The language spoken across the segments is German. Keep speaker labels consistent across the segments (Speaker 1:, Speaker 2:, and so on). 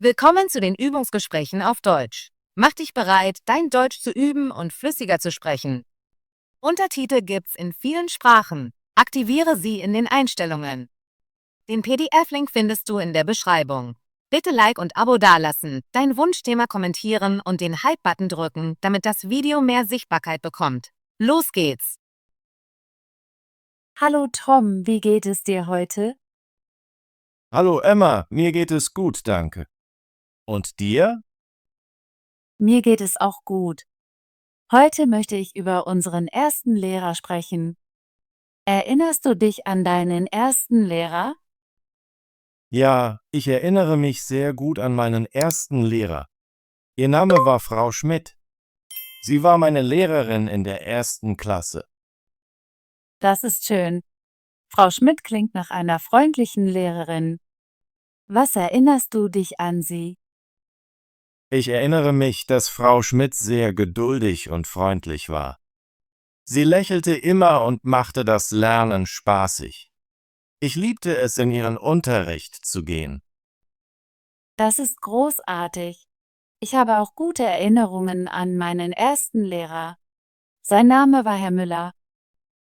Speaker 1: Willkommen zu den Übungsgesprächen auf Deutsch. Mach dich bereit, dein Deutsch zu üben und flüssiger zu sprechen. Untertitel gibt's in vielen Sprachen. Aktiviere sie in den Einstellungen. Den PDF-Link findest du in der Beschreibung. Bitte Like und Abo dalassen, dein Wunschthema kommentieren und den Hype-Button drücken, damit das Video mehr Sichtbarkeit bekommt. Los geht's!
Speaker 2: Hallo Tom, wie geht es dir heute?
Speaker 3: Hallo Emma, mir geht es gut, danke. Und dir?
Speaker 2: Mir geht es auch gut. Heute möchte ich über unseren ersten Lehrer sprechen. Erinnerst du dich an deinen ersten Lehrer?
Speaker 3: Ja, ich erinnere mich sehr gut an meinen ersten Lehrer. Ihr Name war Frau Schmidt. Sie war meine Lehrerin in der ersten Klasse.
Speaker 2: Das ist schön. Frau Schmidt klingt nach einer freundlichen Lehrerin. Was erinnerst du dich an sie?
Speaker 3: Ich erinnere mich, dass Frau Schmidt sehr geduldig und freundlich war. Sie lächelte immer und machte das Lernen spaßig. Ich liebte es, in ihren Unterricht zu gehen.
Speaker 2: Das ist großartig. Ich habe auch gute Erinnerungen an meinen ersten Lehrer. Sein Name war Herr Müller.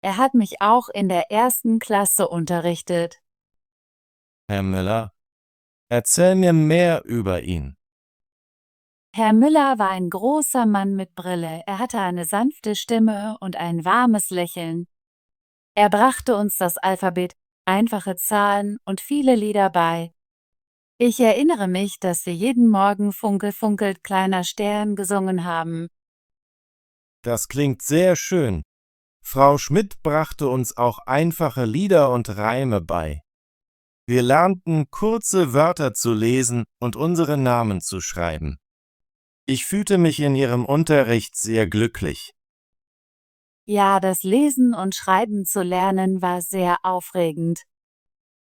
Speaker 2: Er hat mich auch in der ersten Klasse unterrichtet.
Speaker 3: Herr Müller, erzähl mir mehr über ihn.
Speaker 2: Herr Müller war ein großer Mann mit Brille. Er hatte eine sanfte Stimme und ein warmes Lächeln. Er brachte uns das Alphabet, einfache Zahlen und viele Lieder bei. Ich erinnere mich, dass wir jeden Morgen Funkel, funkelt, kleiner Stern gesungen haben.
Speaker 3: Das klingt sehr schön. Frau Schmidt brachte uns auch einfache Lieder und Reime bei. Wir lernten, kurze Wörter zu lesen und unsere Namen zu schreiben. Ich fühlte mich in ihrem Unterricht sehr glücklich.
Speaker 2: Ja, das Lesen und Schreiben zu lernen war sehr aufregend.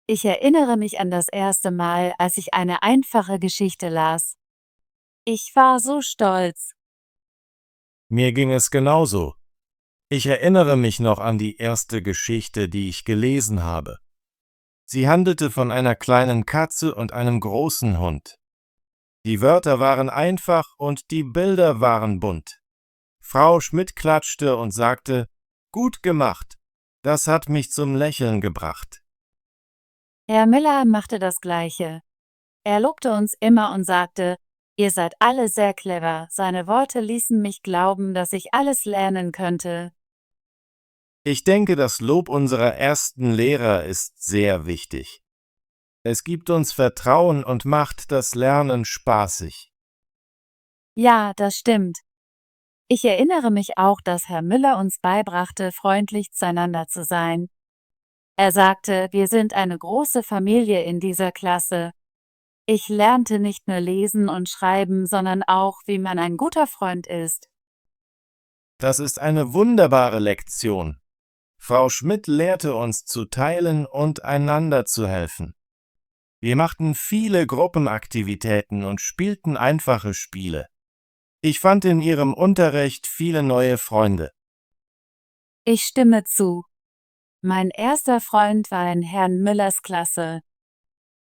Speaker 2: Ich erinnere mich an das erste Mal, als ich eine einfache Geschichte las. Ich war so stolz.
Speaker 3: Mir ging es genauso. Ich erinnere mich noch an die erste Geschichte, die ich gelesen habe. Sie handelte von einer kleinen Katze und einem großen Hund. Die Wörter waren einfach und die Bilder waren bunt. Frau Schmidt klatschte und sagte, »Gut gemacht, das hat mich zum Lächeln gebracht.«
Speaker 2: Herr Miller machte das Gleiche. Er lobte uns immer und sagte, ihr seid alle sehr clever. Seine Worte ließen mich glauben, dass ich alles lernen könnte.
Speaker 3: Ich denke, das Lob unserer ersten Lehrer ist sehr wichtig. Es gibt uns Vertrauen und macht das Lernen spaßig.
Speaker 2: Ja, das stimmt. Ich erinnere mich auch, dass Herr Müller uns beibrachte, freundlich zueinander zu sein. Er sagte, wir sind eine große Familie in dieser Klasse. Ich lernte nicht nur lesen und schreiben, sondern auch, wie man ein guter Freund ist.
Speaker 3: Das ist eine wunderbare Lektion. Frau Schmidt lehrte uns zu teilen und einander zu helfen. Wir machten viele Gruppenaktivitäten und spielten einfache Spiele. Ich fand in ihrem Unterricht viele neue Freunde.
Speaker 2: Ich stimme zu. Mein erster Freund war in Herrn Müllers Klasse.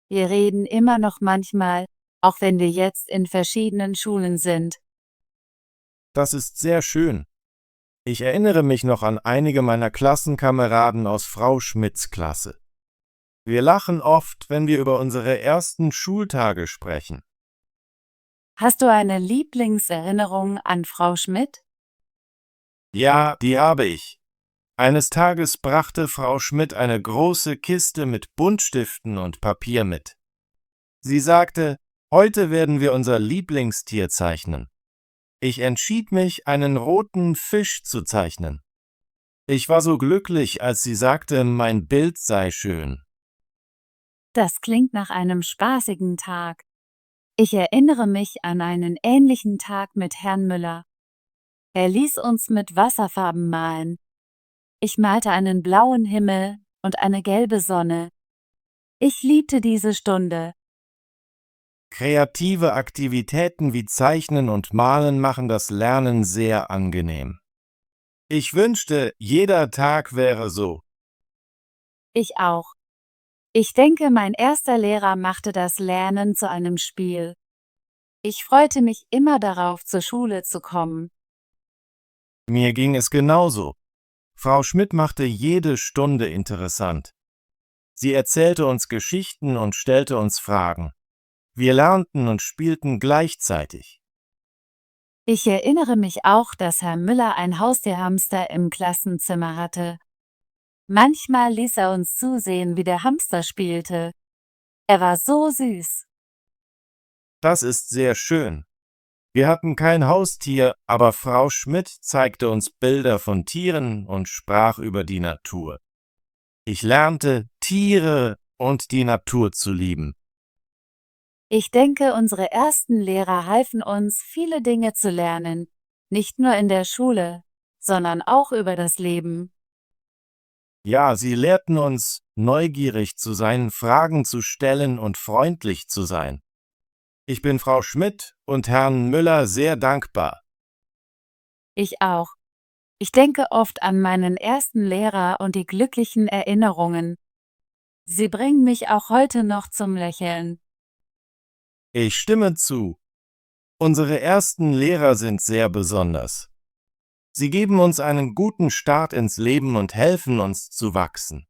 Speaker 2: Wir reden immer noch manchmal, auch wenn wir jetzt in verschiedenen Schulen sind.
Speaker 3: Das ist sehr schön. Ich erinnere mich noch an einige meiner Klassenkameraden aus Frau Schmidts Klasse. Wir lachen oft, wenn wir über unsere ersten Schultage sprechen.
Speaker 2: Hast du eine Lieblingserinnerung an Frau Schmidt?
Speaker 3: Ja, die habe ich. Eines Tages brachte Frau Schmidt eine große Kiste mit Buntstiften und Papier mit. Sie sagte, heute werden wir unser Lieblingstier zeichnen. Ich entschied mich, einen roten Fisch zu zeichnen. Ich war so glücklich, als sie sagte, mein Bild sei schön.
Speaker 2: Das klingt nach einem spaßigen Tag. Ich erinnere mich an einen ähnlichen Tag mit Herrn Müller. Er ließ uns mit Wasserfarben malen. Ich malte einen blauen Himmel und eine gelbe Sonne. Ich liebte diese Stunde.
Speaker 3: Kreative Aktivitäten wie Zeichnen und Malen machen das Lernen sehr angenehm. Ich wünschte, jeder Tag wäre so.
Speaker 2: Ich auch. Ich denke, mein erster Lehrer machte das Lernen zu einem Spiel. Ich freute mich immer darauf, zur Schule zu kommen.
Speaker 3: Mir ging es genauso. Frau Schmidt machte jede Stunde interessant. Sie erzählte uns Geschichten und stellte uns Fragen. Wir lernten und spielten gleichzeitig.
Speaker 2: Ich erinnere mich auch, dass Herr Müller ein Haustierhamster im Klassenzimmer hatte. Manchmal ließ er uns zusehen, wie der Hamster spielte. Er war so süß.
Speaker 3: Das ist sehr schön. Wir hatten kein Haustier, aber Frau Schmidt zeigte uns Bilder von Tieren und sprach über die Natur. Ich lernte, Tiere und die Natur zu lieben.
Speaker 2: Ich denke, unsere ersten Lehrer halfen uns, viele Dinge zu lernen, nicht nur in der Schule, sondern auch über das Leben.
Speaker 3: Ja, sie lehrten uns, neugierig zu sein, Fragen zu stellen und freundlich zu sein. Ich bin Frau Schmidt und Herrn Müller sehr dankbar.
Speaker 2: Ich auch. Ich denke oft an meinen ersten Lehrer und die glücklichen Erinnerungen. Sie bringen mich auch heute noch zum Lächeln.
Speaker 3: Ich stimme zu. Unsere ersten Lehrer sind sehr besonders. Sie geben uns einen guten Start ins Leben und helfen uns zu wachsen.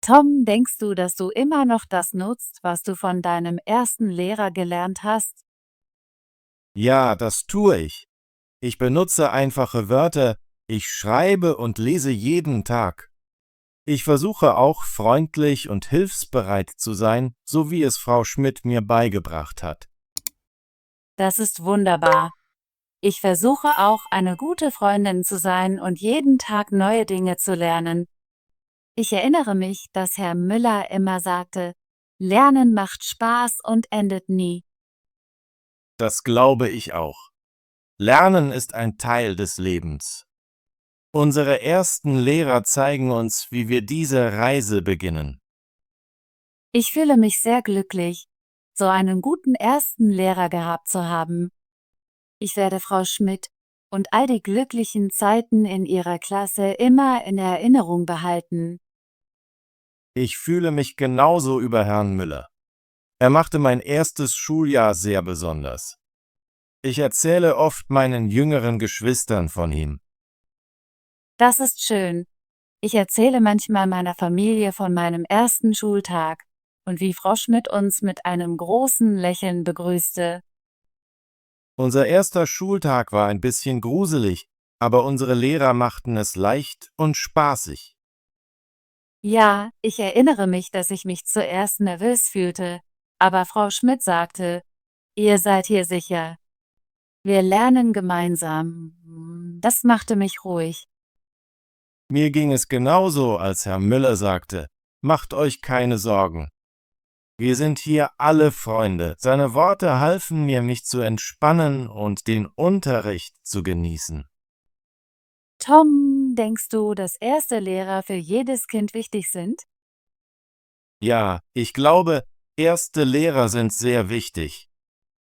Speaker 2: Tom, denkst du, dass du immer noch das nutzt, was du von deinem ersten Lehrer gelernt hast?
Speaker 3: Ja, das tue ich. Ich benutze einfache Wörter, ich schreibe und lese jeden Tag. Ich versuche auch freundlich und hilfsbereit zu sein, so wie es Frau Schmidt mir beigebracht hat.
Speaker 2: Das ist wunderbar. Ich versuche auch, eine gute Freundin zu sein und jeden Tag neue Dinge zu lernen. Ich erinnere mich, dass Herr Müller immer sagte, Lernen macht Spaß und endet nie.
Speaker 3: Das glaube ich auch. Lernen ist ein Teil des Lebens. Unsere ersten Lehrer zeigen uns, wie wir diese Reise beginnen.
Speaker 2: Ich fühle mich sehr glücklich, so einen guten ersten Lehrer gehabt zu haben. Ich werde Frau Schmidt und all die glücklichen Zeiten in ihrer Klasse immer in Erinnerung behalten.
Speaker 3: Ich fühle mich genauso über Herrn Müller. Er machte mein erstes Schuljahr sehr besonders. Ich erzähle oft meinen jüngeren Geschwistern von ihm.
Speaker 2: Das ist schön. Ich erzähle manchmal meiner Familie von meinem ersten Schultag und wie Frau Schmidt uns mit einem großen Lächeln begrüßte.
Speaker 3: Unser erster Schultag war ein bisschen gruselig, aber unsere Lehrer machten es leicht und spaßig.
Speaker 2: Ja, ich erinnere mich, dass ich mich zuerst nervös fühlte, aber Frau Schmidt sagte, ihr seid hier sicher. Wir lernen gemeinsam. Das machte mich ruhig.
Speaker 3: Mir ging es genauso, als Herr Müller sagte, macht euch keine Sorgen. Wir sind hier alle Freunde. Seine Worte halfen mir, mich zu entspannen und den Unterricht zu genießen.
Speaker 2: Tom, denkst du, dass erste Lehrer für jedes Kind wichtig sind?
Speaker 3: Ja, ich glaube, erste Lehrer sind sehr wichtig.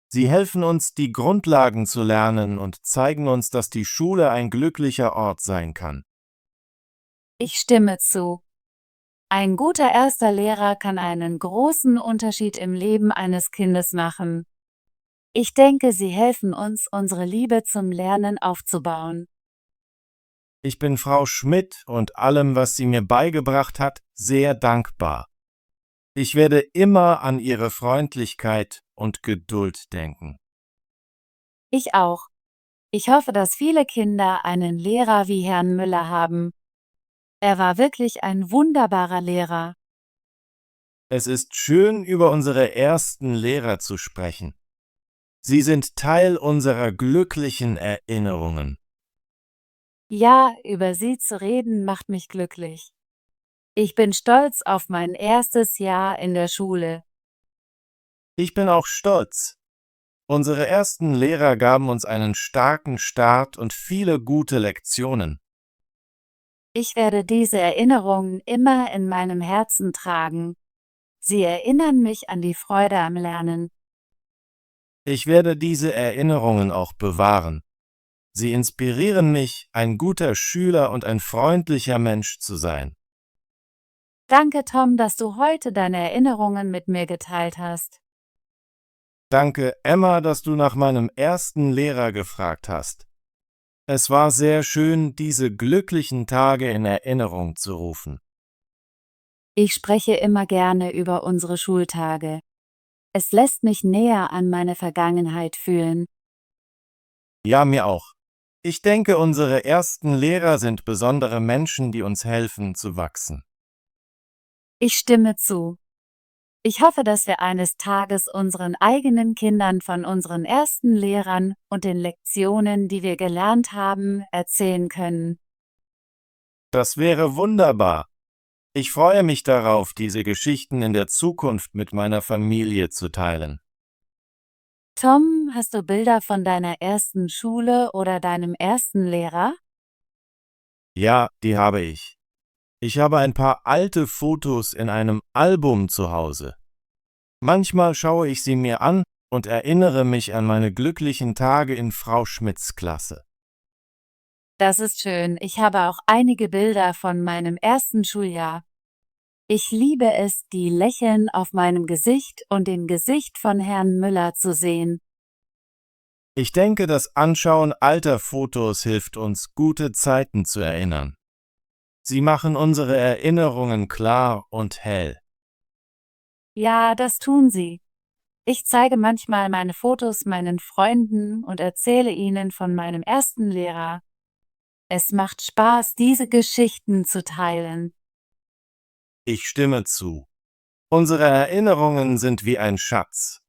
Speaker 3: Sie helfen uns, die Grundlagen zu lernen und zeigen uns, dass die Schule ein glücklicher Ort sein kann.
Speaker 2: Ich stimme zu. Ein guter erster Lehrer kann einen großen Unterschied im Leben eines Kindes machen. Ich denke, sie helfen uns, unsere Liebe zum Lernen aufzubauen.
Speaker 3: Ich bin Frau Schmidt und allem, was sie mir beigebracht hat, sehr dankbar. Ich werde immer an ihre Freundlichkeit und Geduld denken.
Speaker 2: Ich auch. Ich hoffe, dass viele Kinder einen Lehrer wie Herrn Müller haben. Er war wirklich ein wunderbarer Lehrer.
Speaker 3: Es ist schön, über unsere ersten Lehrer zu sprechen. Sie sind Teil unserer glücklichen Erinnerungen.
Speaker 2: Ja, über sie zu reden macht mich glücklich. Ich bin stolz auf mein erstes Jahr in der Schule.
Speaker 3: Ich bin auch stolz. Unsere ersten Lehrer gaben uns einen starken Start und viele gute Lektionen.
Speaker 2: Ich werde diese Erinnerungen immer in meinem Herzen tragen. Sie erinnern mich an die Freude am Lernen.
Speaker 3: Ich werde diese Erinnerungen auch bewahren. Sie inspirieren mich, ein guter Schüler und ein freundlicher Mensch zu sein.
Speaker 2: Danke, Tom, dass du heute deine Erinnerungen mit mir geteilt hast.
Speaker 3: Danke, Emma, dass du nach meinem ersten Lehrer gefragt hast. Es war sehr schön, diese glücklichen Tage in Erinnerung zu rufen.
Speaker 2: Ich spreche immer gerne über unsere Schultage. Es lässt mich näher an meine Vergangenheit fühlen.
Speaker 3: Ja, mir auch. Ich denke, unsere ersten Lehrer sind besondere Menschen, die uns helfen zu wachsen.
Speaker 2: Ich stimme zu. Ich hoffe, dass wir eines Tages unseren eigenen Kindern von unseren ersten Lehrern und den Lektionen, die wir gelernt haben, erzählen können.
Speaker 3: Das wäre wunderbar. Ich freue mich darauf, diese Geschichten in der Zukunft mit meiner Familie zu teilen.
Speaker 2: Tom, hast du Bilder von deiner ersten Schule oder deinem ersten Lehrer?
Speaker 3: Ja, die habe ich. Ich habe ein paar alte Fotos in einem Album zu Hause. Manchmal schaue ich sie mir an und erinnere mich an meine glücklichen Tage in Frau Schmidts Klasse.
Speaker 2: Das ist schön. Ich habe auch einige Bilder von meinem ersten Schuljahr. Ich liebe es, die Lächeln auf meinem Gesicht und dem Gesicht von Herrn Müller zu sehen.
Speaker 3: Ich denke, das Anschauen alter Fotos hilft uns, gute Zeiten zu erinnern. Sie machen unsere Erinnerungen klar und hell.
Speaker 2: Ja, das tun sie. Ich zeige manchmal meine Fotos meinen Freunden und erzähle ihnen von meinem ersten Lehrer. Es macht Spaß, diese Geschichten zu teilen.
Speaker 3: Ich stimme zu. Unsere Erinnerungen sind wie ein Schatz.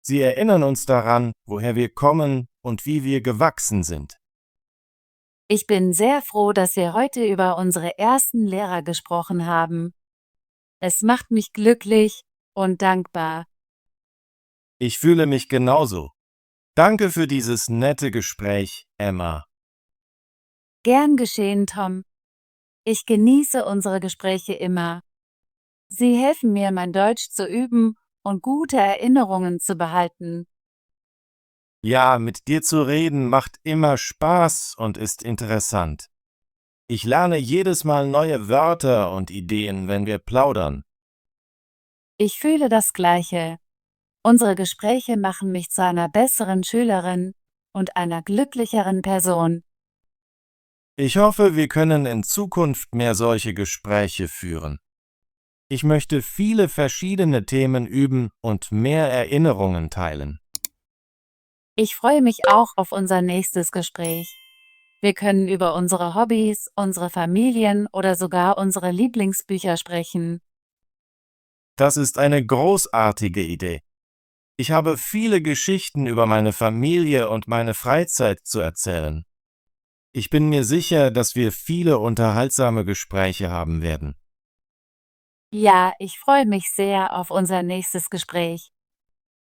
Speaker 3: Sie erinnern uns daran, woher wir kommen und wie wir gewachsen sind.
Speaker 2: Ich bin sehr froh, dass wir heute über unsere ersten Lehrer gesprochen haben. Es macht mich glücklich und dankbar.
Speaker 3: Ich fühle mich genauso. Danke für dieses nette Gespräch, Emma.
Speaker 2: Gern geschehen, Tom. Ich genieße unsere Gespräche immer. Sie helfen mir, mein Deutsch zu üben und gute Erinnerungen zu behalten.
Speaker 3: Ja, mit dir zu reden macht immer Spaß und ist interessant. Ich lerne jedes Mal neue Wörter und Ideen, wenn wir plaudern.
Speaker 2: Ich fühle das Gleiche. Unsere Gespräche machen mich zu einer besseren Schülerin und einer glücklicheren Person.
Speaker 3: Ich hoffe, wir können in Zukunft mehr solche Gespräche führen. Ich möchte viele verschiedene Themen üben und mehr Erinnerungen teilen.
Speaker 2: Ich freue mich auch auf unser nächstes Gespräch. Wir können über unsere Hobbys, unsere Familien oder sogar unsere Lieblingsbücher sprechen.
Speaker 3: Das ist eine großartige Idee. Ich habe viele Geschichten über meine Familie und meine Freizeit zu erzählen. Ich bin mir sicher, dass wir viele unterhaltsame Gespräche haben werden.
Speaker 2: Ja, ich freue mich sehr auf unser nächstes Gespräch.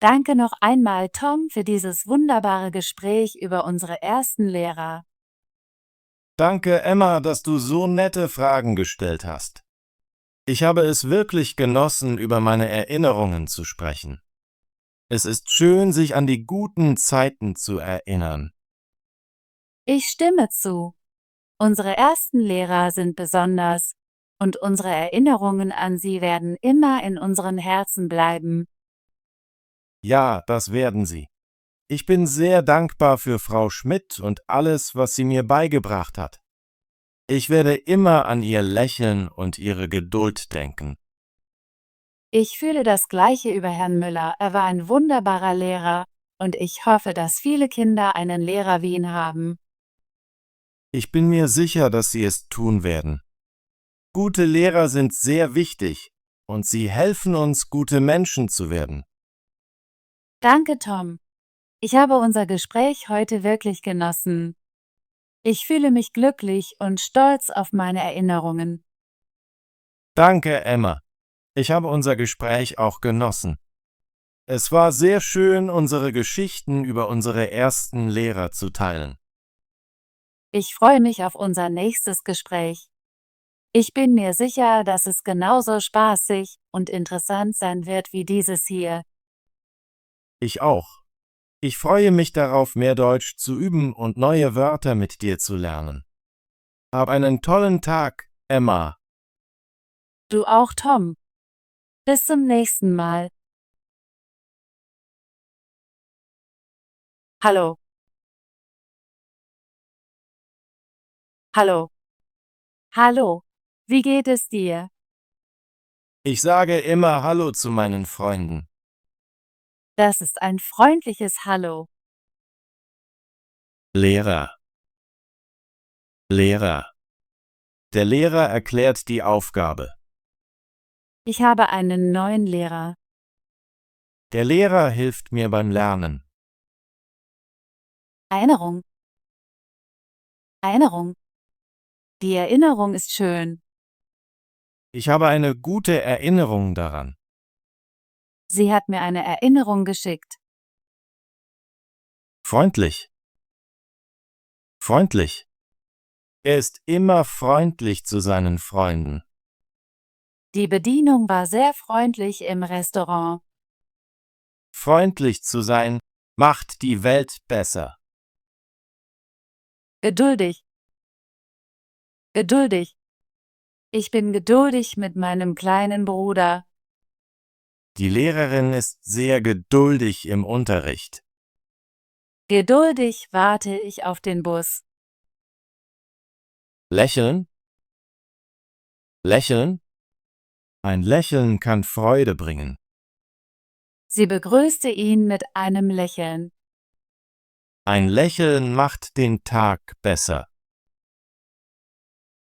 Speaker 2: Danke noch einmal, Tom, für dieses wunderbare Gespräch über unsere ersten Lehrer.
Speaker 3: Danke, Emma, dass du so nette Fragen gestellt hast. Ich habe es wirklich genossen, über meine Erinnerungen zu sprechen. Es ist schön, sich an die guten Zeiten zu erinnern.
Speaker 2: Ich stimme zu. Unsere ersten Lehrer sind besonders und unsere Erinnerungen an sie werden immer in unseren Herzen bleiben.
Speaker 3: Ja, das werden sie. Ich bin sehr dankbar für Frau Schmidt und alles, was sie mir beigebracht hat. Ich werde immer an ihr Lächeln und ihre Geduld denken.
Speaker 2: Ich fühle das Gleiche über Herrn Müller. Er war ein wunderbarer Lehrer und ich hoffe, dass viele Kinder einen Lehrer wie ihn haben.
Speaker 3: Ich bin mir sicher, dass sie es tun werden. Gute Lehrer sind sehr wichtig und sie helfen uns, gute Menschen zu werden.
Speaker 2: Danke, Tom. Ich habe unser Gespräch heute wirklich genossen. Ich fühle mich glücklich und stolz auf meine Erinnerungen.
Speaker 3: Danke, Emma. Ich habe unser Gespräch auch genossen. Es war sehr schön, unsere Geschichten über unsere ersten Lehrer zu teilen.
Speaker 2: Ich freue mich auf unser nächstes Gespräch. Ich bin mir sicher, dass es genauso spaßig und interessant sein wird wie dieses hier.
Speaker 3: Ich auch. Ich freue mich darauf, mehr Deutsch zu üben und neue Wörter mit dir zu lernen. Hab einen tollen Tag, Emma.
Speaker 2: Du auch, Tom. Bis zum nächsten Mal. Hallo. Hallo. Hallo. Wie geht es dir?
Speaker 3: Ich sage immer Hallo zu meinen Freunden.
Speaker 2: Das ist ein freundliches Hallo.
Speaker 3: Lehrer. Lehrer. Der Lehrer erklärt die Aufgabe.
Speaker 2: Ich habe einen neuen Lehrer.
Speaker 3: Der Lehrer hilft mir beim Lernen.
Speaker 2: Erinnerung. Erinnerung. Die Erinnerung ist schön.
Speaker 3: Ich habe eine gute Erinnerung daran.
Speaker 2: Sie hat mir eine Erinnerung geschickt.
Speaker 3: Freundlich. Freundlich. Er ist immer freundlich zu seinen Freunden.
Speaker 2: Die Bedienung war sehr freundlich im Restaurant.
Speaker 3: Freundlich zu sein macht die Welt besser.
Speaker 2: Geduldig. Geduldig. Ich bin geduldig mit meinem kleinen Bruder.
Speaker 3: Die Lehrerin ist sehr geduldig im Unterricht.
Speaker 2: Geduldig warte ich auf den Bus.
Speaker 3: Lächeln? Lächeln? Ein Lächeln kann Freude bringen.
Speaker 2: Sie begrüßte ihn mit einem Lächeln.
Speaker 3: Ein Lächeln macht den Tag besser.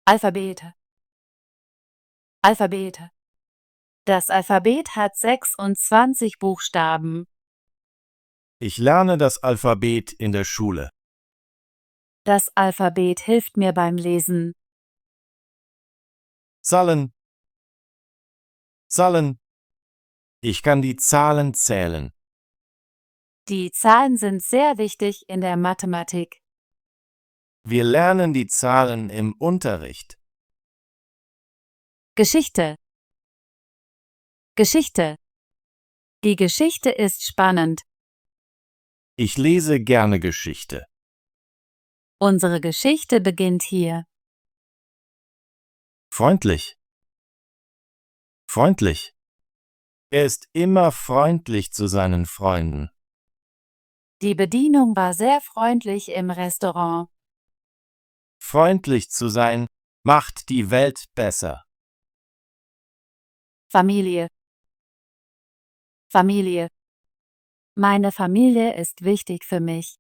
Speaker 2: Alphabete. Alphabete. Das Alphabet hat 26 Buchstaben.
Speaker 3: Ich lerne das Alphabet in der Schule.
Speaker 2: Das Alphabet hilft mir beim Lesen.
Speaker 3: Zahlen. Zahlen. Ich kann die Zahlen zählen.
Speaker 2: Die Zahlen sind sehr wichtig in der Mathematik.
Speaker 3: Wir lernen die Zahlen im Unterricht.
Speaker 2: Geschichte. Geschichte. Die Geschichte ist spannend.
Speaker 3: Ich lese gerne Geschichte.
Speaker 2: Unsere Geschichte beginnt hier.
Speaker 3: Freundlich. Freundlich. Er ist immer freundlich zu seinen Freunden.
Speaker 2: Die Bedienung war sehr freundlich im Restaurant.
Speaker 3: Freundlich zu sein macht die Welt besser.
Speaker 2: Familie. Familie. Meine Familie ist wichtig für mich.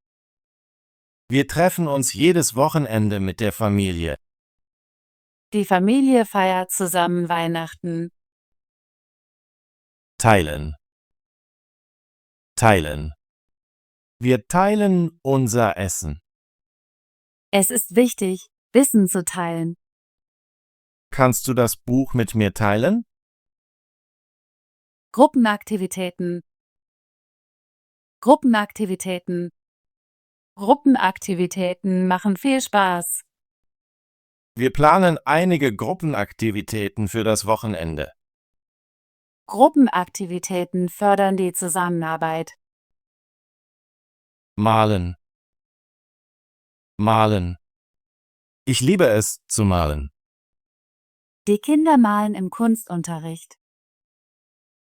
Speaker 3: Wir treffen uns jedes Wochenende mit der Familie.
Speaker 2: Die Familie feiert zusammen Weihnachten.
Speaker 3: Teilen. Teilen. Wir teilen unser Essen.
Speaker 2: Es ist wichtig, Wissen zu teilen.
Speaker 3: Kannst du das Buch mit mir teilen?
Speaker 2: Gruppenaktivitäten. Gruppenaktivitäten. Gruppenaktivitäten machen viel Spaß.
Speaker 3: Wir planen einige Gruppenaktivitäten für das Wochenende.
Speaker 2: Gruppenaktivitäten fördern die Zusammenarbeit.
Speaker 3: Malen. Malen. Ich liebe es, zu malen.
Speaker 2: Die Kinder malen im Kunstunterricht.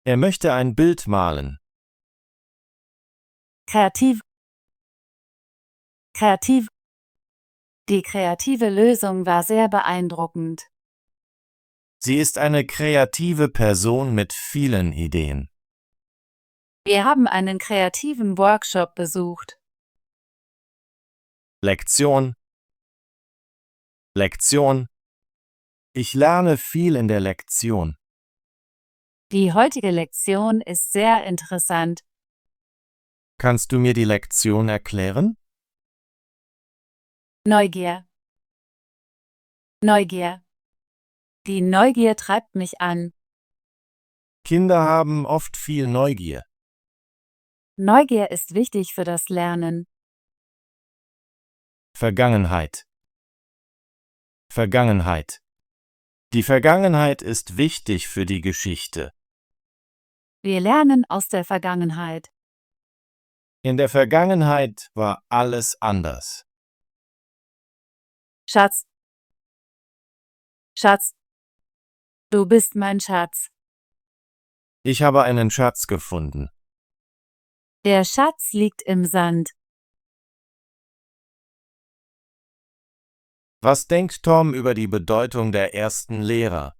Speaker 3: Er möchte ein Bild malen.
Speaker 2: Kreativ. Kreativ. Die kreative Lösung war sehr beeindruckend.
Speaker 3: Sie ist eine kreative Person mit vielen Ideen.
Speaker 2: Wir haben einen kreativen Workshop besucht.
Speaker 3: Lektion. Lektion. Ich lerne viel in der Lektion.
Speaker 2: Die heutige Lektion ist sehr interessant.
Speaker 3: Kannst du mir die Lektion erklären?
Speaker 2: Neugier. Neugier. Die Neugier treibt mich an.
Speaker 3: Kinder haben oft viel Neugier.
Speaker 2: Neugier ist wichtig für das Lernen.
Speaker 3: Vergangenheit. Vergangenheit. Die Vergangenheit ist wichtig für die Geschichte.
Speaker 2: Wir lernen aus der Vergangenheit.
Speaker 3: In der Vergangenheit war alles anders.
Speaker 2: Schatz. Schatz. Du bist mein Schatz.
Speaker 3: Ich habe einen Schatz gefunden.
Speaker 2: Der Schatz liegt im Sand.
Speaker 3: Was denkt Tom über die Bedeutung der ersten Lehrer?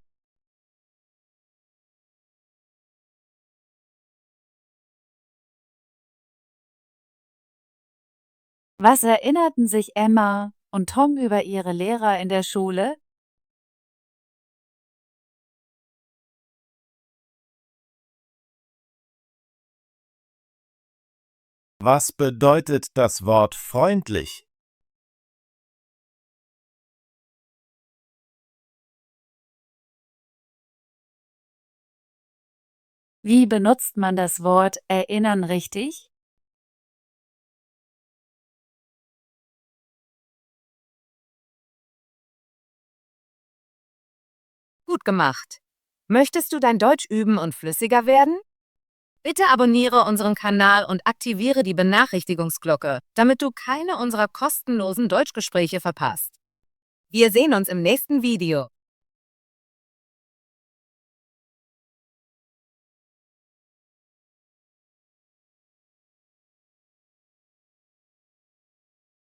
Speaker 2: Was erinnerten sich Emma und Tom über ihre Lehrer in der Schule?
Speaker 3: Was bedeutet das Wort freundlich?
Speaker 2: Wie benutzt man das Wort erinnern richtig?
Speaker 1: Gut gemacht. Möchtest du dein Deutsch üben und flüssiger werden? Bitte abonniere unseren Kanal und aktiviere die Benachrichtigungsglocke, damit du keine unserer kostenlosen Deutschgespräche verpasst. Wir sehen uns im nächsten Video.